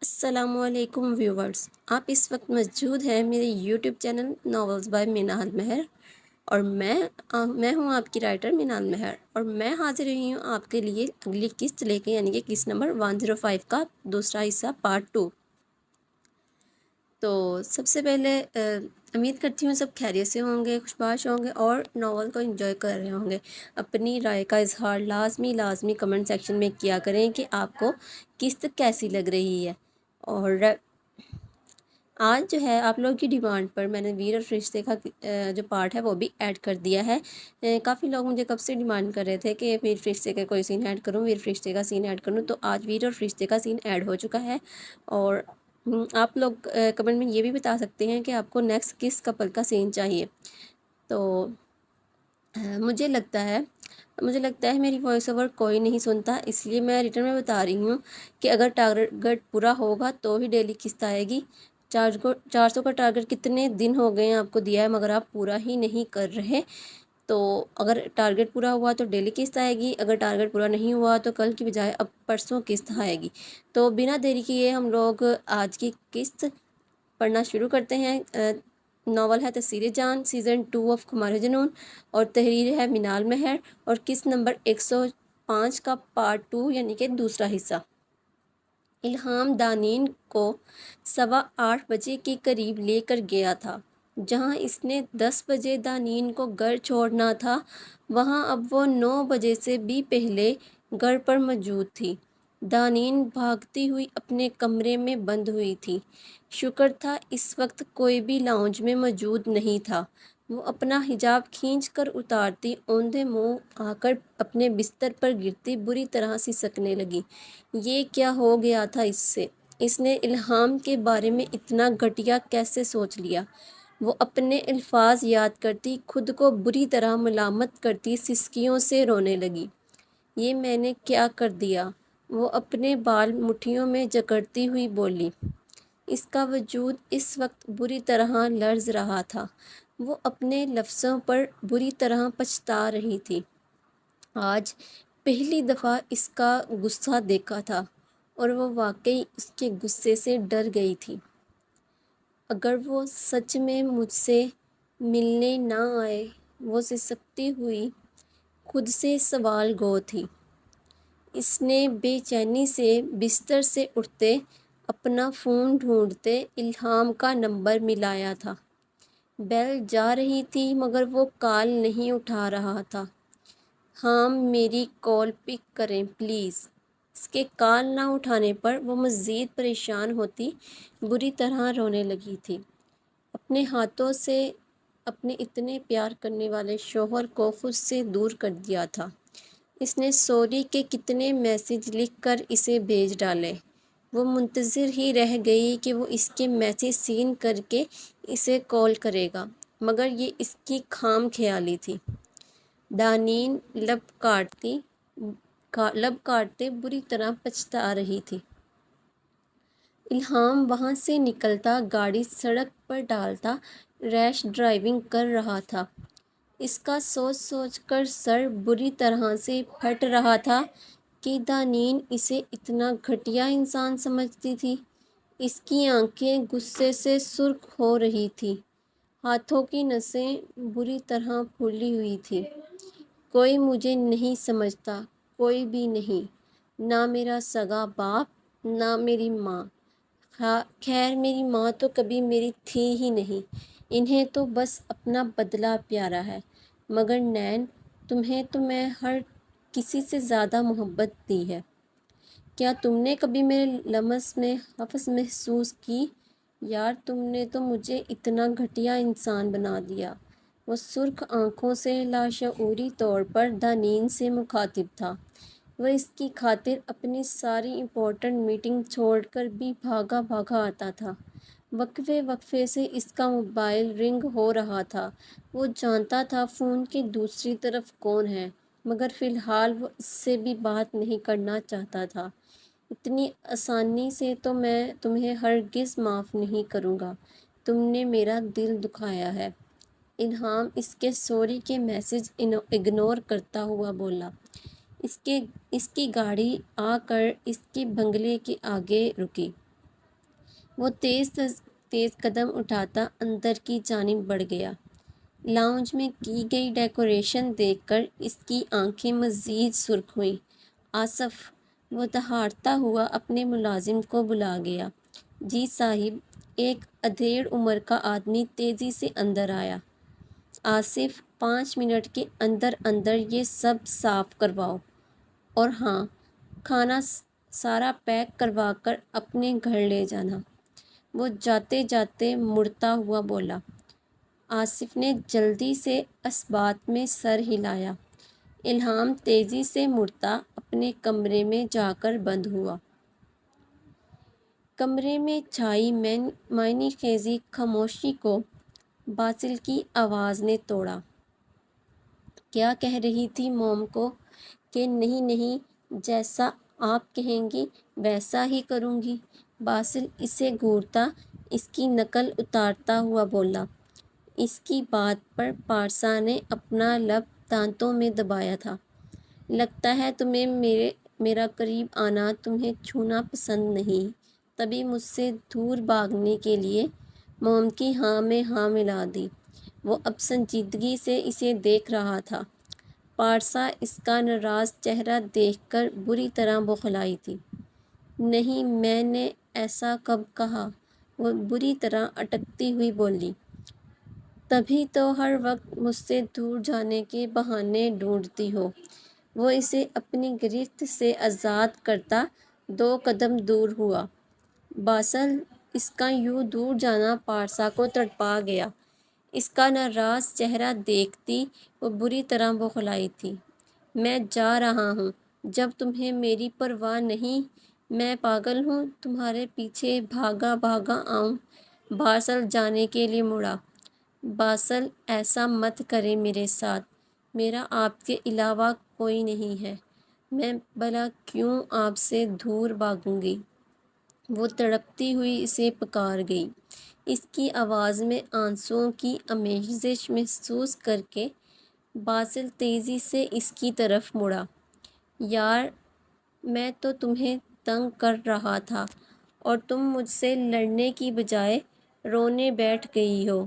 السلام علیکم ویورز، آپ اس وقت موجود ہیں میرے یوٹیوب چینل ناولز بائی مینال مہر اور میں ہوں آپ کی رائٹر مینال مہر، اور میں حاضر ہوئی ہوں آپ کے لیے اگلی قسط لے کے، یعنی کہ قسط نمبر 105 کا دوسرا حصہ پارٹ 2۔ تو سب سے پہلے امید کرتی ہوں سب خیریت سے ہوں گے، خوشباش ہوں گے اور ناول کو انجوائے کر رہے ہوں گے۔ اپنی رائے کا اظہار لازمی کمنٹ سیکشن میں کیا کریں کہ آپ کو قسط کیسی لگ رہی ہے۔ اور آج جو ہے آپ لوگوں کی ڈیمانڈ پر میں نے ویر اور فرشتے کا جو پارٹ ہے وہ بھی ایڈ کر دیا ہے۔ کافی لوگ مجھے کب سے ڈیمانڈ کر رہے تھے کہ ویر فرشتے کا کوئی سین ایڈ کروں، ویر فرشتے کا سین ایڈ کروں، تو آج ویر اور فرشتے کا سین ایڈ ہو چکا ہے۔ اور آپ لوگ کمنٹ میں یہ بھی بتا سکتے ہیں کہ آپ کو نیکسٹ کس کپل کا سین چاہیے۔ تو مجھے لگتا ہے میری وائس اوور کوئی نہیں سنتا، اس لیے میں ریٹرن میں بتا رہی ہوں کہ اگر ٹارگٹ پورا ہوگا تو ہی ڈیلی قسط آئے گی۔ 400 کا ٹارگٹ کتنے دن ہو گئے ہیں آپ کو دیا ہے، مگر آپ پورا ہی نہیں کر رہے۔ تو اگر ٹارگٹ پورا ہوا تو ڈیلی قسط آئے گی، اگر ٹارگٹ پورا نہیں ہوا تو کل کی بجائے اب پرسوں قسط آئے گی۔ تو بنا دیری کیے ہم لوگ آج کی قسط پڑھنا شروع کرتے ہیں۔ ناول ہے تسیر جان، سیزن 2 آف خمار جنون، اور تحریر ہے مینال مہر، اور قسط نمبر 105 کا پارٹ 2 یعنی کہ دوسرا حصہ۔ الہام دانین کو 8:15 بجے کے قریب لے کر گیا تھا۔ جہاں اس نے 10 بجے دانین کو گھر چھوڑنا تھا، وہاں اب وہ 9 بجے سے بھی پہلے گھر پر موجود تھی۔ دانین بھاگتی ہوئی اپنے کمرے میں بند ہوئی تھی۔ شکر تھا اس وقت کوئی بھی لاؤنج میں موجود نہیں تھا۔ وہ اپنا حجاب کھینچ کر اتارتی، اوندھے منہ آ کر اپنے بستر پر گرتی بری طرح سسکنے لگی۔ یہ کیا ہو گیا تھا اس سے؟ اس نے الہام کے بارے میں اتنا گھٹیا کیسے سوچ لیا؟ وہ اپنے الفاظ یاد کرتی، خود کو بری طرح ملامت کرتی سسکیوں سے رونے لگی۔ یہ میں نے کیا کر دیا؟ وہ اپنے بال مٹھیوں میں جکڑتی ہوئی بولی۔ اس کا وجود اس وقت بری طرح لرز رہا تھا۔ وہ اپنے لفظوں پر بری طرح پچھتا رہی تھی۔ آج پہلی دفعہ اس کا غصہ دیکھا تھا اور وہ واقعی اس کے غصے سے ڈر گئی تھی۔ اگر وہ سچ میں مجھ سے ملنے نہ آئے، وہ سسکتی ہوئی خود سے سوال گو تھی۔ اس نے بے چینی سے بستر سے اٹھتے اپنا فون ڈھونڈتے الہام کا نمبر ملایا تھا۔ بیل جا رہی تھی مگر وہ کال نہیں اٹھا رہا تھا۔ ہاں میری کال پک کریں پلیز۔ اس کے کال نہ اٹھانے پر وہ مزید پریشان ہوتی بری طرح رونے لگی تھی۔ اپنے ہاتھوں سے اپنے اتنے پیار کرنے والے شوہر کو خود سے دور کر دیا تھا۔ اس نے سوری کے کتنے میسج لکھ کر اسے بھیج ڈالے۔ وہ منتظر ہی رہ گئی کہ وہ اس کے میسج سین کر کے اسے کال کرے گا، مگر یہ اس کی خام خیالی تھی۔ دانین لب کاٹتے بری طرح پچھتا رہی تھی۔ الہام وہاں سے نکلتا، گاڑی سڑک پر ڈالتا، ریش ڈرائیونگ کر رہا تھا۔ اس کا سوچ کر سر بری طرح سے پھٹ رہا تھا کہ دانین اسے اتنا گھٹیا انسان سمجھتی تھی۔ اس کی آنکھیں غصے سے سرخ ہو رہی تھیں، ہاتھوں کی نسیں بری طرح پھولی ہوئی تھیں۔ کوئی مجھے نہیں سمجھتا، کوئی بھی نہیں، نہ میرا سگا باپ، نہ میری ماں۔ خیر میری ماں تو کبھی میری تھی ہی نہیں، انہیں تو بس اپنا بدلہ پیارا ہے۔ مگر نین، تمہیں تو میں ہر کسی سے زیادہ محبت دی ہے۔ کیا تم نے کبھی میرے لمس میں حفظ محسوس کی؟ یار تم نے تو مجھے اتنا گھٹیا انسان بنا دیا۔ وہ سرخ آنکھوں سے لاشعوری طور پر دانین سے مخاطب تھا۔ وہ اس کی خاطر اپنی ساری امپورٹنٹ میٹنگ چھوڑ کر بھی بھاگا آتا تھا۔ وقفے سے اس کا موبائل رنگ ہو رہا تھا۔ وہ جانتا تھا فون کی دوسری طرف کون ہے، مگر فی الحال وہ اس سے بھی بات نہیں کرنا چاہتا تھا۔ اتنی آسانی سے تو میں تمہیں ہرگز معاف نہیں کروں گا، تم نے میرا دل دکھایا ہے۔ الہام اس کے سوری کے میسج اگنور کرتا ہوا بولا۔ اس کی گاڑی آ کر اس کے بنگلے کے آگے رکی۔ وہ تیز قدم اٹھاتا اندر کی جانب بڑھ گیا۔ لاؤنج میں کی گئی ڈیکوریشن دیکھ کر اس کی آنکھیں مزید سرخ ہوئیں۔ آصف، وہ دہاڑتا ہوا اپنے ملازم کو بلا گیا۔ جی صاحب، ایک ادھیڑ عمر کا آدمی تیزی سے اندر آیا۔ آصف، 5 منٹ کے اندر اندر یہ سب صاف کرواؤ، اور ہاں، کھانا سارا پیک کروا کر اپنے گھر لے جانا۔ وہ جاتے جاتے مڑتا ہوا بولا۔ آصف نے جلدی سے اثبات میں سر ہلایا۔ الہام تیزی سے مڑتا اپنے کمرے میں جا کر بند ہوا۔ کمرے میں چھائی معنی خیز خاموشی کو باسل کی آواز نے توڑا۔ کیا کہہ رہی تھی موم کو؟ کہ نہیں نہیں، جیسا آپ کہیں گی ویسا ہی کروں گی۔ باسل اسے گھورتا اس کی نقل اتارتا ہوا بولا۔ اس کی بات پر پارسا نے اپنا لب دانتوں میں دبایا تھا۔ لگتا ہے تمہیں میرا قریب آنا، تمہیں چھونا پسند نہیں۔ تبھی مجھ سے دور بھاگنے کے لیے موم کی ہاں میں ہاں ملا دی۔ وہ اب سنجیدگی سے اسے دیکھ رہا تھا۔ پارسا اس کا ناراض چہرہ دیکھ کر بری طرح بوکھلائی تھی۔ نہیں، میں نے ایسا کب کہا؟ وہ بری طرح اٹکتی ہوئی بولی۔ تبھی تو ہر وقت مجھ سے دور جانے کے بہانے ڈھونڈتی ہو۔ وہ اسے اپنی گرفت سے آزاد کرتا 2 قدم دور ہوا۔ باسل، اس کا یوں دور جانا پارسا کو تڑپا گیا۔ اس کا ناراض چہرہ دیکھتی وہ بری طرح بوکھلائی تھی۔ میں جا رہا ہوں، جب تمہیں میری پرواہ نہیں، میں پاگل ہوں تمہارے پیچھے بھاگا بھاگا آؤں۔ باسل جانے کے لیے مڑا۔ باسل، ایسا مت کریں میرے ساتھ، میرا آپ کے علاوہ کوئی نہیں ہے، میں بھلا کیوں آپ سے دور بھاگوں گی؟ وہ تڑپتی ہوئی اسے پکار گئی۔ اس کی آواز میں آنسوؤں کی آمیزش محسوس کر کے باسل تیزی سے اس کی طرف مڑا۔ یار، میں تو تمہیں تنگ کر رہا تھا اور تم مجھ سے لڑنے کی بجائے رونے بیٹھ گئی ہو۔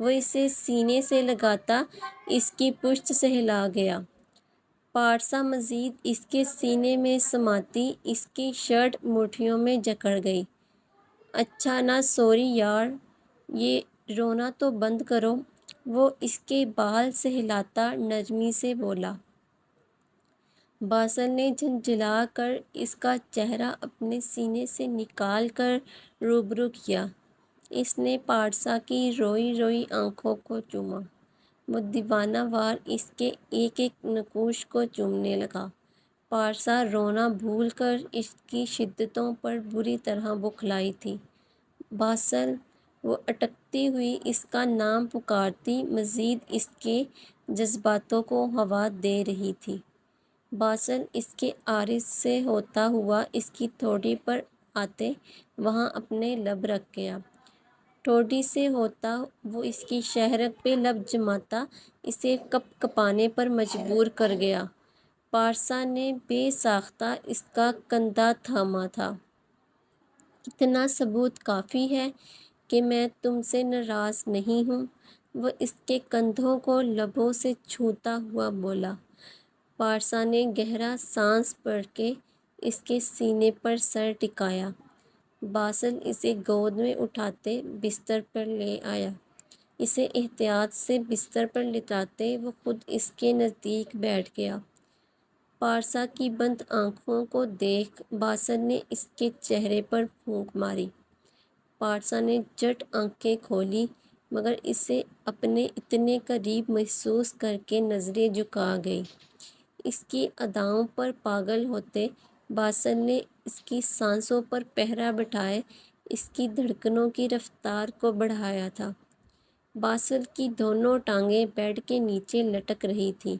وہ اسے سینے سے لگاتا اس کی پشت سے ہلا گیا۔ پارسا مزید اس کے سینے میں سماتی اس کی شرٹ مٹھیوں میں جکڑ گئی۔ اچھا نا، سوری یار، یہ رونا تو بند کرو، وہ اس کے بال سہلاتا نرمی سے بولا۔ باسل نے جھنجھلا کر اس کا چہرہ اپنے سینے سے نکال کر روبرو کیا۔ اس نے پارسا کی روئی روئی آنکھوں کو چوما۔ وہ دیوانہ وار اس کے ایک ایک نقوش کو چومنے لگا۔ پارسا رونا بھول کر اس کی شدتوں پر بری طرح بوکھلائی تھی۔ باسل، وہ اٹکتی ہوئی اس کا نام پکارتی مزید اس کے جذباتوں کو ہوا دے رہی تھی۔ باسل اس کے عارض سے ہوتا ہوا اس کی ٹھوڑی پر آتے وہاں اپنے لب رکھ گیا۔ ٹھوڑی سے ہوتا وہ اس کی شہرک پہ لب جماتا اسے کپ کپانے پر مجبور کر گیا۔ پارسا نے بے ساختہ اس کا کندھا تھاما تھا۔ اتنا ثبوت کافی ہے کہ میں تم سے ناراض نہیں ہوں، وہ اس کے کندھوں کو لبوں سے چھوتا ہوا بولا۔ پارسا نے گہرا سانس بھر کے اس کے سینے پر سر ٹکایا۔ باسل اسے گود میں اٹھاتے بستر پر لے آیا۔ اسے احتیاط سے بستر پر لٹاتے وہ خود اس کے نزدیک بیٹھ گیا۔ پارسا کی بند آنکھوں کو دیکھ باسل نے اس کے چہرے پر پھونک ماری۔ پارسا نے جھٹ آنکھیں کھولی مگر اسے اپنے اتنے قریب محسوس کر کے نظریں جھکا گئی۔ اس کی اداؤں پر پاگل ہوتے باسل نے اس کی سانسوں پر پہرہ بٹھائے اس کی دھڑکنوں کی رفتار کو بڑھایا تھا۔ باسل کی دونوں ٹانگیں بیڈ کے نیچے لٹک رہی تھیں۔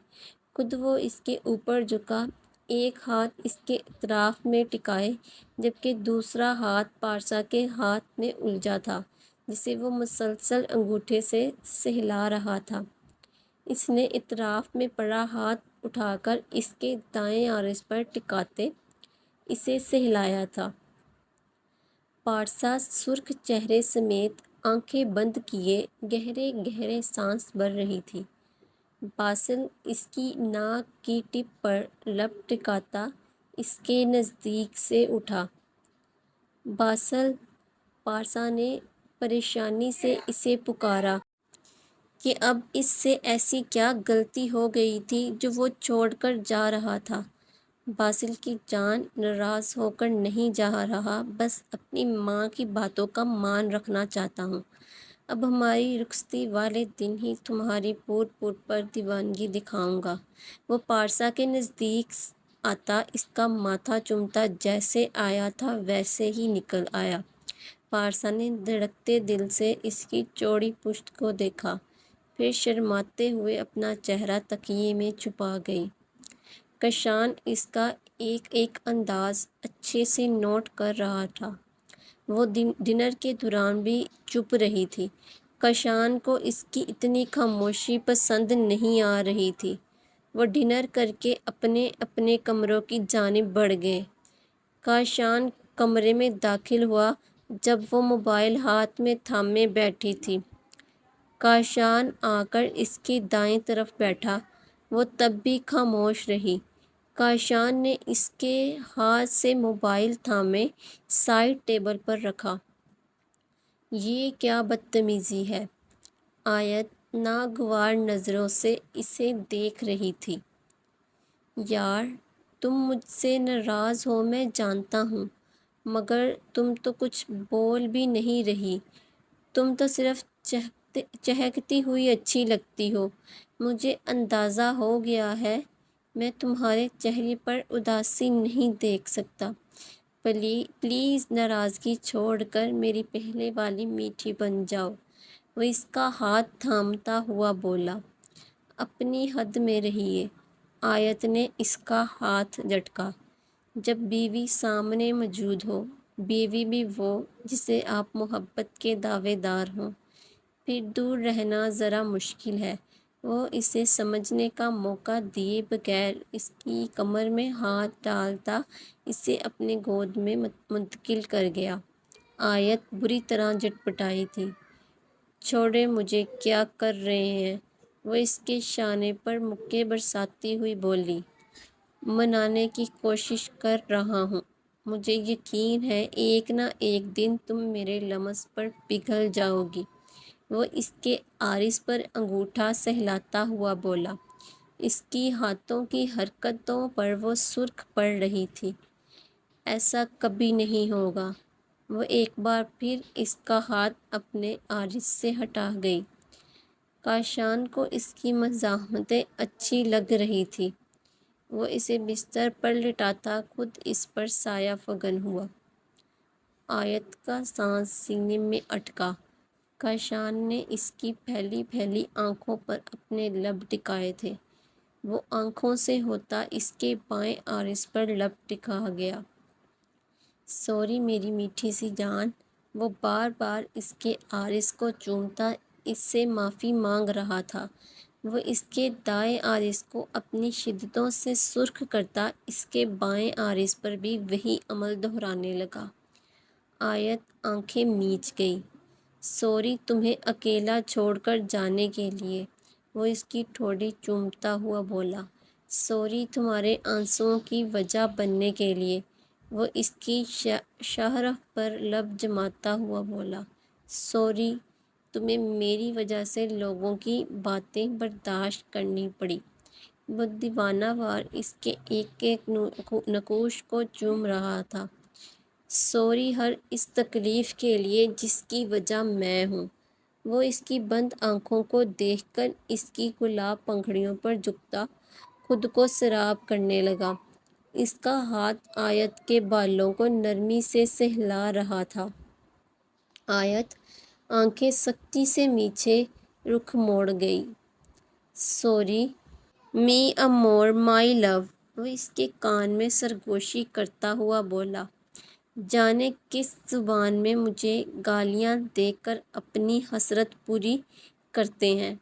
خود وہ اس کے اوپر جھکا، ایک ہاتھ اس کے اطراف میں ٹکائے جبکہ دوسرا ہاتھ پارسا کے ہاتھ میں الجھا تھا جسے وہ مسلسل انگوٹھے سے سہلا رہا تھا۔ اس نے اطراف میں پڑا ہاتھ اٹھا کر اس کے دائیں عارض پر ٹکاتے اسے سہلایا تھا۔ پارسا سرخ چہرے سمیت آنکھیں بند کیے گہرے گہرے سانس بھر رہی تھی۔ باسل اس کی ناک کی ٹپ پر لب ٹکاتا اس کے نزدیک سے اٹھا۔ باسل، پارسا نے پریشانی سے اسے پکارا کہ اب اس سے ایسی کیا غلطی ہو گئی تھی جو وہ چھوڑ کر جا رہا تھا۔ باسل کی جان ناراض ہو کر نہیں جا رہا، بس اپنی ماں کی باتوں کا مان رکھنا چاہتا ہوں۔ اب ہماری رخصتی والے دن ہی تمہاری پوٹ پوٹ پر دیوانگی دکھاؤں گا۔ وہ پارسا کے نزدیک آتا اس کا ماتھا چومتا، جیسے آیا تھا ویسے ہی نکل آیا۔ پارسا نے دھڑکتے دل سے اس کی چوڑی پشت کو دیکھا، پھر شرماتے ہوئے اپنا چہرہ تکیے میں چھپا گئی۔ کشان اس کا ایک ایک انداز اچھے سے نوٹ کر رہا تھا۔ وہ ڈنر کے دوران بھی چپ رہی تھی۔ کشان کو اس کی اتنی خاموشی پسند نہیں آ رہی تھی۔ وہ ڈنر کر کے اپنے اپنے کمروں کی جانب بڑھ گئے۔ کاشان کمرے میں داخل ہوا جب وہ موبائل ہاتھ میں تھامے بیٹھی تھی۔ کاشان آ کر اس کی دائیں طرف بیٹھا۔ وہ تب بھی خاموش رہی۔ کاشان نے اس کے ہاتھ سے موبائل تھامے سائڈ ٹیبل پر رکھا۔ یہ کیا بدتمیزی ہے؟ آیت ناگوار نظروں سے اسے دیکھ رہی تھی۔ یار، تم مجھ سے ناراض ہو میں جانتا ہوں، مگر تم تو کچھ بول بھی نہیں رہی۔ تم تو صرف چہکتی ہوئی اچھی لگتی ہو۔ مجھے اندازہ ہو گیا ہے، میں تمہارے چہرے پر اداسی نہیں دیکھ سکتا۔ پلیز ناراضگی چھوڑ کر میری پہلے والی میٹھی بن جاؤ۔ وہ اس کا ہاتھ تھامتا ہوا بولا۔ اپنی حد میں رہیے۔ آیت نے اس کا ہاتھ جھٹکا۔ جب بیوی سامنے موجود ہو، بیوی بھی وہ جسے آپ محبت کے دعوے دار ہوں، پھر دور رہنا ذرا مشکل ہے۔ وہ اسے سمجھنے کا موقع دیے بغیر اس کی کمر میں ہاتھ ڈالتا اسے اپنے گود میں منتقل کر گیا۔ آیت بری طرح جھٹپٹائی تھی۔ چھوڑیں مجھے، کیا کر رہے ہیں؟ وہ اس کے شانے پر مکے برساتی ہوئی بولی۔ منانے کی کوشش کر رہا ہوں۔ مجھے یقین ہے ایک نہ ایک دن تم میرے لمس پر پگھل جاؤ گی۔ وہ اس کے عارض پر انگوٹھا سہلاتا ہوا بولا۔ اس کی ہاتھوں کی حرکتوں پر وہ سرخ پڑ رہی تھی۔ ایسا کبھی نہیں ہوگا۔ وہ ایک بار پھر اس کا ہاتھ اپنے عارض سے ہٹا گئی۔ کاشان کو اس کی مزاحمتیں اچھی لگ رہی تھی۔ وہ اسے بستر پر لٹاتا خود اس پر سایہ فگن ہوا۔ آیت کا سانس سینے میں اٹکا۔ کاشان نے اس کی پھیلی پھیلی آنکھوں پر اپنے لب ٹکائے تھے۔ وہ آنکھوں سے ہوتا اس کے بائیں عارض پر لب ٹکا گیا۔ سوری میری میٹھی سی جان۔ وہ بار بار اس کے عارض کو چومتا اس سے معافی مانگ رہا تھا۔ وہ اس کے دائیں عارض کو اپنی شدتوں سے سرخ کرتا اس کے بائیں عارض پر بھی وہی عمل دہرانے لگا۔ آیت آنکھیں میچ گئی۔ سوری تمہیں اکیلا چھوڑ کر جانے کے لیے، وہ اس کی ٹھوڑی چومتا ہوا بولا۔ سوری تمہارے آنسوؤں کی وجہ بننے کے لیے، وہ اس کی شاہراہ پر لب جماتا ہوا بولا۔ سوری تمہیں میری وجہ سے لوگوں کی باتیں برداشت کرنی پڑی۔ وہ دیوانہ وار اس کے ایک ایک نقوش کو چوم رہا تھا۔ سوری ہر اس تکلیف کے لیے جس کی وجہ میں ہوں۔ وہ اس کی بند آنکھوں کو دیکھ کر اس کی گلاب پنکھڑیوں پر جھکتا خود کو سیراب کرنے لگا۔ اس کا ہاتھ آیت کے بالوں کو نرمی سے سہلا رہا تھا۔ آیت آنکھیں سختی سے میچھے رخ موڑ گئی۔ سوری می امور مائی لو، وہ اس کے کان میں سرگوشی کرتا ہوا بولا۔ جانے کس زبان میں مجھے گالیاں دے کر اپنی حسرت پوری کرتے ہیں۔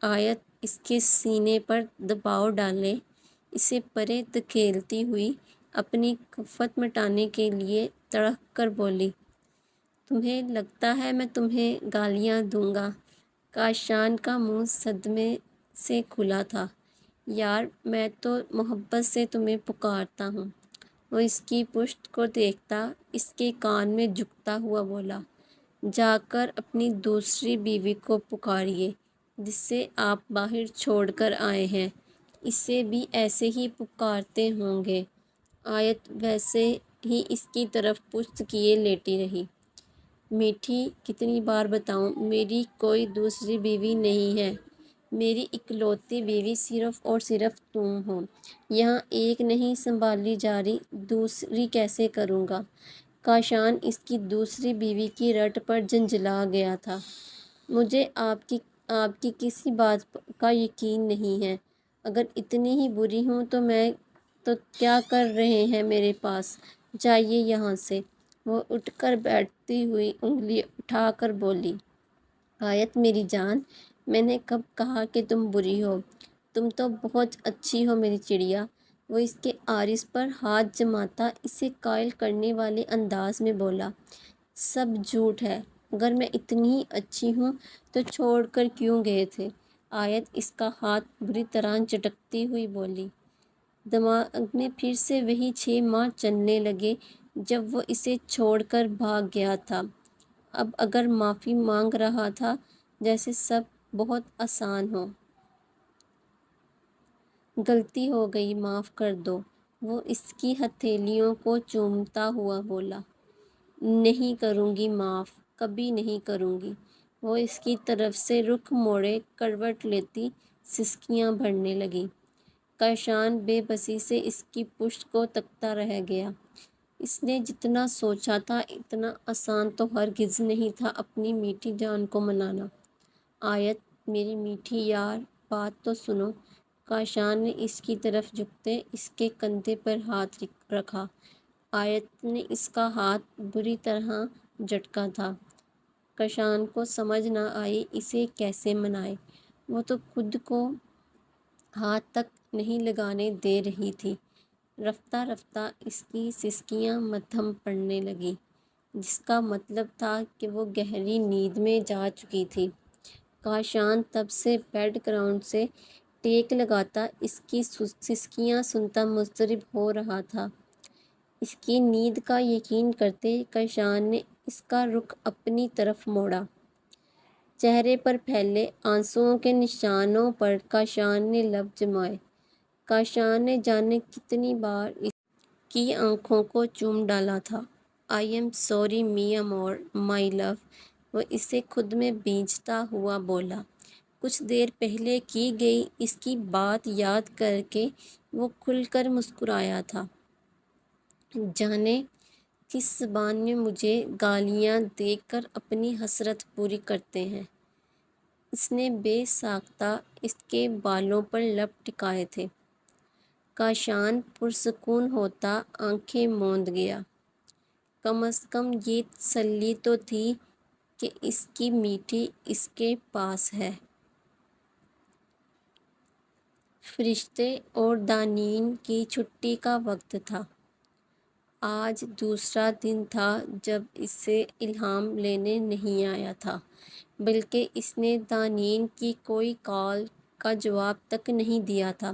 آیت اس کے سینے پر دباؤ ڈالے اسے پرے دھکیلتی ہوئی اپنی کفت مٹانے کے لیے تڑپ کر بولی۔ تمہیں لگتا ہے میں تمہیں گالیاں دوں گا؟ کاشان کا منہ صدمے سے کھلا تھا۔ یار میں تو محبت سے تمہیں پکارتا ہوں۔ وہ اس کی پشت کو دیکھتا اس کے کان میں جھکتا ہوا بولا، جا کر اپنی دوسری بیوی کو پکاریے جسے آپ باہر چھوڑ کر آئے ہیں، اسے بھی ایسے ہی پکارتے ہوں گے۔ آیت ویسے ہی اس کی طرف پشت کیے لیٹی رہی۔ میٹھی کتنی بار بتاؤں، میری کوئی دوسری بیوی نہیں ہے، میری اکلوتی بیوی صرف اور صرف تم ہو۔ یہاں ایک نہیں سنبھالی جا رہی، دوسری کیسے کروں گا؟ کاشان اس کی دوسری بیوی کی رٹ پر جھنجھلا گیا تھا۔ مجھے آپ کی کسی بات کا یقین نہیں ہے۔ اگر اتنی ہی بری ہوں تو کیا کر رہے ہیں میرے پاس؟ جائیے یہاں سے۔ وہ اٹھ کر بیٹھتی ہوئی انگلی اٹھا کر بولی، آیت میری جان، میں نے کب کہا کہ تم بری ہو؟ تم تو بہت اچھی ہو میری چڑیا۔ وہ اس کے عارض پر ہاتھ جماتا اسے قائل کرنے والے انداز میں بولا، سب جھوٹ ہے، اگر میں اتنی ہی اچھی ہوں تو چھوڑ کر کیوں گئے تھے؟ آیت اس کا ہاتھ بری طرح جھٹکتی ہوئی بولی۔ دماغ میں پھر سے وہی 6 ماہ چلنے لگے جب وہ اسے چھوڑ کر بھاگ گیا تھا۔ اب اگر معافی مانگ رہا تھا جیسے سب بہت آسان ہو۔ غلطی ہو گئی، معاف کر دو۔ وہ اس کی ہتھیلیوں کو چومتا ہوا بولا، نہیں کروں گی معاف، کبھی نہیں کروں گی۔ وہ اس کی طرف سے رخ موڑے کروٹ لیتی سسکیاں بھرنے لگی۔ کاشان بے بسی سے اس کی پشت کو تکتا رہ گیا۔ اس نے جتنا سوچا تھا اتنا آسان تو ہرگز نہیں تھا اپنی میٹھی جان کو منانا۔ آیت میری میٹھی یار، بات تو سنو۔ کاشان نے اس کی طرف جھکتے اس کے کندھے پر ہاتھ رکھا۔ آیت نے اس کا ہاتھ بری طرح جھٹکا تھا۔ کاشان کو سمجھ نہ آئی اسے کیسے منائے۔ وہ تو خود کو ہاتھ تک نہیں لگانے دے رہی تھی۔ رفتہ رفتہ اس کی سسکیاں مدھم پڑنے لگیں، جس کا مطلب تھا کہ وہ گہری نیند میں جا چکی تھی۔ کاشان تب سے بیڈ گراؤنڈ سے ٹیک لگاتا اس کی سسکیاں سنتا مضطرب ہو رہا تھا۔ اس کی نیند کا یقین کرتے کاشان نے اس کا رخ اپنی طرف موڑا۔ چہرے پر پھیلے آنسوؤں کے نشانوں پر کاشان نے لب جمائے۔ کاشان نے جانے کتنی بار اس کی آنکھوں کو چوم ڈالا تھا۔ آئی ایم سوری می امور، مائی لو، وہ اسے خود میں بھیجتا ہوا بولا۔ کچھ دیر پہلے کی گئی اس کی بات یاد کر کے وہ کھل کر مسکرایا تھا۔ جانے کس زبان میں مجھے گالیاں دے کر اپنی حسرت پوری کرتے ہیں۔ اس نے بے ساختہ اس کے بالوں پر لب ٹکائے تھے۔ کاشان پرسکون ہوتا آنکھیں موند گیا۔ کم از کم یہ تسلی تو تھی کہ اس کی میٹھی اس کے پاس ہے۔ فرشتے اور دانین کی چھٹی کا وقت تھا۔ آج دوسرا دن تھا جب اسے الہام لینے نہیں آیا تھا، بلکہ اس نے دانین کی کوئی کال کا جواب تک نہیں دیا تھا۔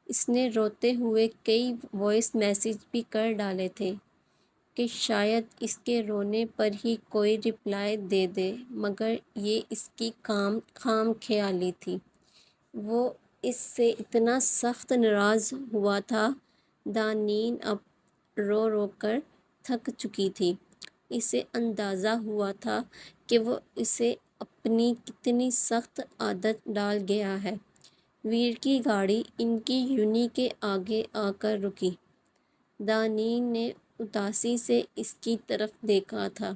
اس نے روتے ہوئے کئی وائس میسیج بھی کر ڈالے تھے کہ شاید اس کے رونے پر ہی کوئی رپلائی دے دے، مگر یہ اس کی خام خیالی تھی۔ وہ اس سے اتنا سخت ناراض ہوا تھا۔ دانین اب رو رو کر تھک چکی تھی۔ اسے اندازہ ہوا تھا کہ وہ اسے اپنی کتنی سخت عادت ڈال گیا ہے۔ ویر کی گاڑی ان کی یونی کے آگے آ کر رکی۔ دانین نے اداسی سے اس کی طرف دیکھا تھا۔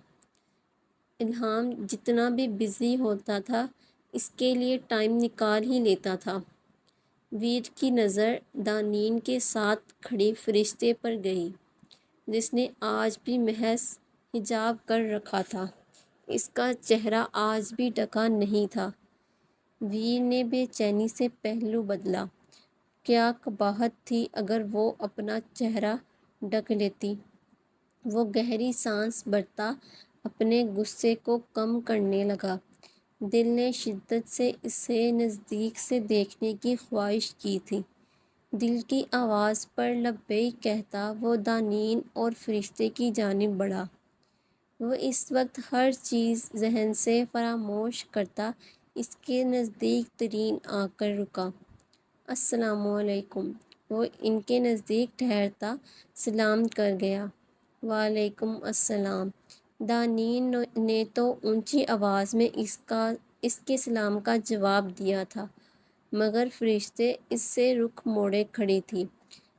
الہام جتنا بھی بزی ہوتا تھا اس کے لیے ٹائم نکال ہی لیتا تھا۔ ویر کی نظر دانین کے ساتھ کھڑی فرشتے پر گئی، جس نے آج بھی محض حجاب کر رکھا تھا۔ اس کا چہرہ آج بھی ڈھکا نہیں تھا۔ ویر نے بے چینی سے پہلو بدلا۔ کیا قباحت تھی اگر وہ اپنا چہرہ ڈھک لیتی۔ وہ گہری سانس بھرتا اپنے غصے کو کم کرنے لگا۔ دل نے شدت سے اسے نزدیک سے دیکھنے کی خواہش کی تھی۔ دل کی آواز پر لبیک کہتا وہ دانین اور فرشتے کی جانب بڑھا۔ وہ اس وقت ہر چیز ذہن سے فراموش کرتا اس کے نزدیک ترین آ کر رکا۔ السلام علیکم۔ وہ ان کے نزدیک ٹھہرتا سلام کر گیا۔ وعلیکم السلام۔ دانین نے تو اونچی آواز میں اس کے سلام کا جواب دیا تھا، مگر فرشتے اس سے رخ موڑے کھڑی تھی۔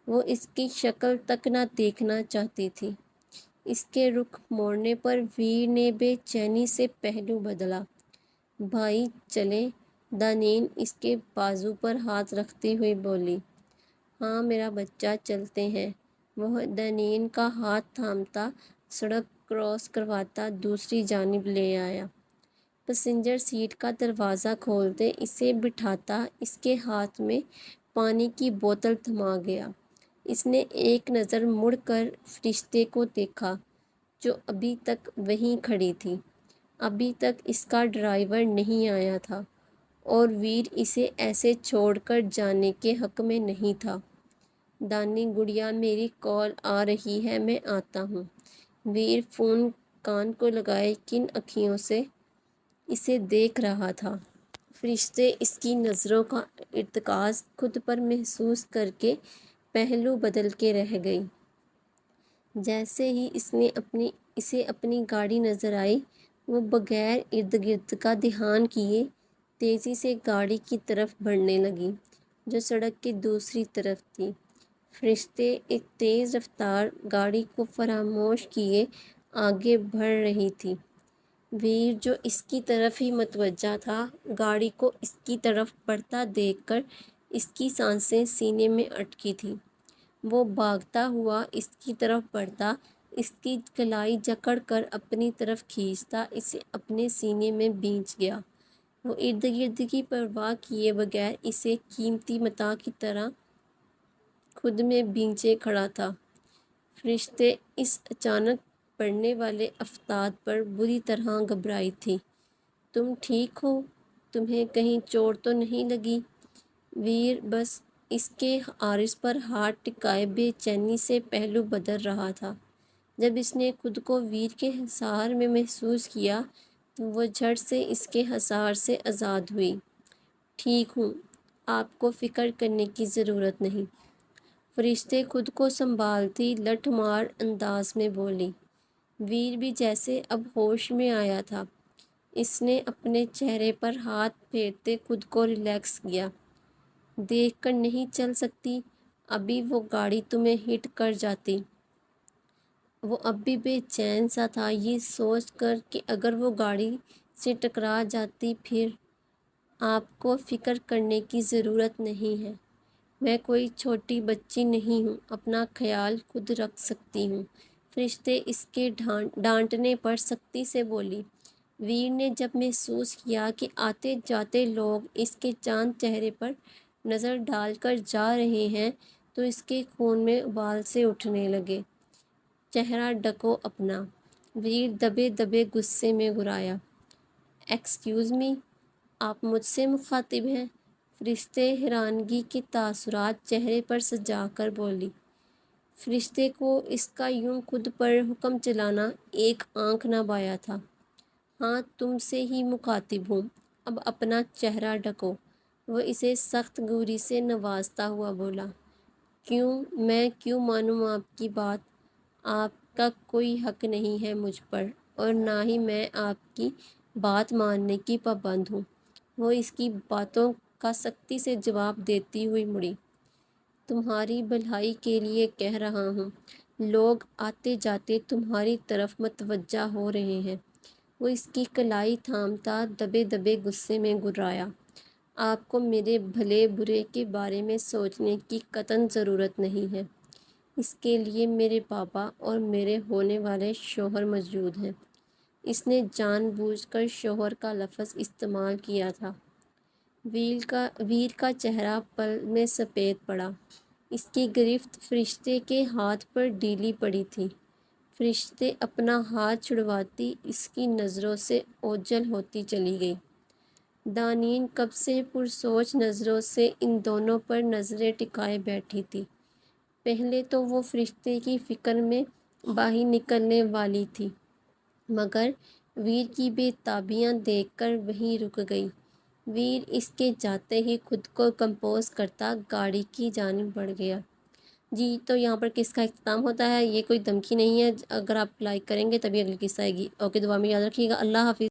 وہ اس کی شکل تک نہ دیکھنا چاہتی تھی۔ اس کے رخ موڑنے پر ویر نے بے چینی سے پہلو بدلا۔ بھائی چلیں؟ دانین اس کے بازو پر ہاتھ رکھتی ہوئی بولی۔ ہاں میرا بچہ، چلتے ہیں۔ وہ دانین کا ہاتھ تھامتا سڑک کراس کرواتا دوسری جانب لے آیا۔ پیسنجر سیٹ کا دروازہ کھولتے اسے بٹھاتا اس کے ہاتھ میں پانی کی بوتل تھما گیا۔ اس نے ایک نظر مڑ کر فرشتے کو دیکھا جو ابھی تک وہیں کھڑی تھی۔ ابھی تک اس کا ڈرائیور نہیں آیا تھا اور ویر اسے ایسے چھوڑ کر جانے کے حق میں نہیں تھا۔ دانی گڑیا، میری کال آ رہی ہے، میں آتا ہوں۔ ویر فون کان کو لگائے کن اکھیوں سے اسے دیکھ رہا تھا۔ فرشتے اس کی نظروں کا ارتکاز خود پر محسوس کر کے پہلو بدل کے رہ گئی۔ جیسے ہی اسے اپنی گاڑی نظر آئی، وہ بغیر ارد گرد کا دھیان کیے تیزی سے گاڑی کی طرف بڑھنے لگی جو سڑک کی دوسری طرف تھی۔ فرشتے ایک تیز رفتار گاڑی کو فراموش کیے آگے بڑھ رہی تھی۔ ویر جو اس کی طرف ہی متوجہ تھا، گاڑی کو اس کی طرف بڑھتا دیکھ کر اس کی سانسیں سینے میں اٹکی تھیں۔ وہ بھاگتا ہوا اس کی طرف بڑھتا، اس کی کلائی جکڑ کر اپنی طرف کھینچتا اسے اپنے سینے میں بھینچ گیا۔ وہ ارد گرد کی پرواہ کیے بغیر اسے قیمتی متاع کی طرح خود میں بھینچے کھڑا تھا۔ فرشتے اس اچانک پڑنے والے آفتاب پر بری طرح گھبرائی تھی۔ تم ٹھیک ہو؟ تمہیں کہیں چوٹ تو نہیں لگی؟ ویر بس اس کے عارض پر ہاتھ ٹکائے بے چینی سے پہلو بدل رہا تھا۔ جب اس نے خود کو ویر کے حصار میں محسوس کیا تو وہ جھٹ سے اس کے حصار سے آزاد ہوئی۔ ٹھیک ہوں، آپ کو فکر کرنے کی ضرورت نہیں، فرشتے خود کو سنبھالتی لٹھ مار انداز میں بولی۔ ویر بھی جیسے اب ہوش میں آیا تھا۔ اس نے اپنے چہرے پر ہاتھ پھیرتے خود کو ریلیکس کیا۔ دیکھ کر نہیں چل سکتی؟ ابھی وہ گاڑی تمہیں ہٹ کر جاتی۔ وہ اب بھی بے چین سا تھا یہ سوچ کر کہ اگر وہ گاڑی سے ٹکرا جاتی پھر۔ آپ کو فکر کرنے کی ضرورت نہیں ہے، میں کوئی چھوٹی بچی نہیں ہوں، اپنا خیال خود رکھ سکتی ہوں، فرشتے اس کے ڈانٹنے پر سختی سے بولی۔ ویر نے جب محسوس کیا کہ آتے جاتے لوگ اس کے چاند چہرے پر نظر ڈال کر جا رہے ہیں تو اس کے خون میں ابال سے اٹھنے لگے۔ چہرہ ڈھکو اپنا، ویر دبے دبے غصے میں گرایا۔ ایکسکیوز می، آپ مجھ سے مخاطب ہیں؟ فرشتے حیرانگی کے تاثرات چہرے پر سجا کر بولی۔ فرشتے کو اس کا یوں خود پر حکم چلانا ایک آنکھ نہ بھایا تھا۔ ہاں تم سے ہی مخاطب ہوں، اب اپنا چہرہ ڈھکو۔ وہ اسے سخت گوری سے نوازتا ہوا بولا۔ کیوں؟ میں کیوں مانوں آپ کی بات؟ آپ کا کوئی حق نہیں ہے مجھ پر اور نہ ہی میں آپ کی بات ماننے کی پابند ہوں۔ وہ اس کی باتوں کا سختی سے جواب دیتی ہوئی مڑی۔ تمہاری بھلائی کے لیے کہہ رہا ہوں، لوگ آتے جاتے تمہاری طرف متوجہ ہو رہے ہیں۔ وہ اس کی کلائی تھامتا دبے دبے غصے میں گرایا۔ آپ کو میرے بھلے برے کے بارے میں سوچنے کی قطعاً ضرورت نہیں ہے، اس کے لیے میرے بابا اور میرے ہونے والے شوہر موجود ہیں۔ اس نے جان بوجھ کر شوہر کا لفظ استعمال کیا تھا۔ ویر کا چہرہ پل میں سفید پڑا۔ اس کی گرفت فرشتے کے ہاتھ پر ڈھیلی پڑی تھی۔ فرشتے اپنا ہاتھ چھڑواتی اس کی نظروں سے اوجھل ہوتی چلی گئی۔ دانین کب سے پرسوچ نظروں سے ان دونوں پر نظریں ٹکائے بیٹھی تھی۔ پہلے تو وہ فرشتے کی فکر میں باہر نکلنے والی تھی، مگر ویر کی بے تابیاں دیکھ کر وہیں رک گئی۔ ویر اس کے جاتے ہی خود کو کمپوز کرتا گاڑی کی جانب بڑھ گیا۔ جی تو یہاں پر قصہ کا اختتام ہوتا ہے، یہ کوئی دھمکی نہیں ہے، اگر آپ لائک کریں گے تبھی اگلی قصہ آئے گی۔ اوکے، دعا میں یاد رکھیے گا۔ اللہ حافظ۔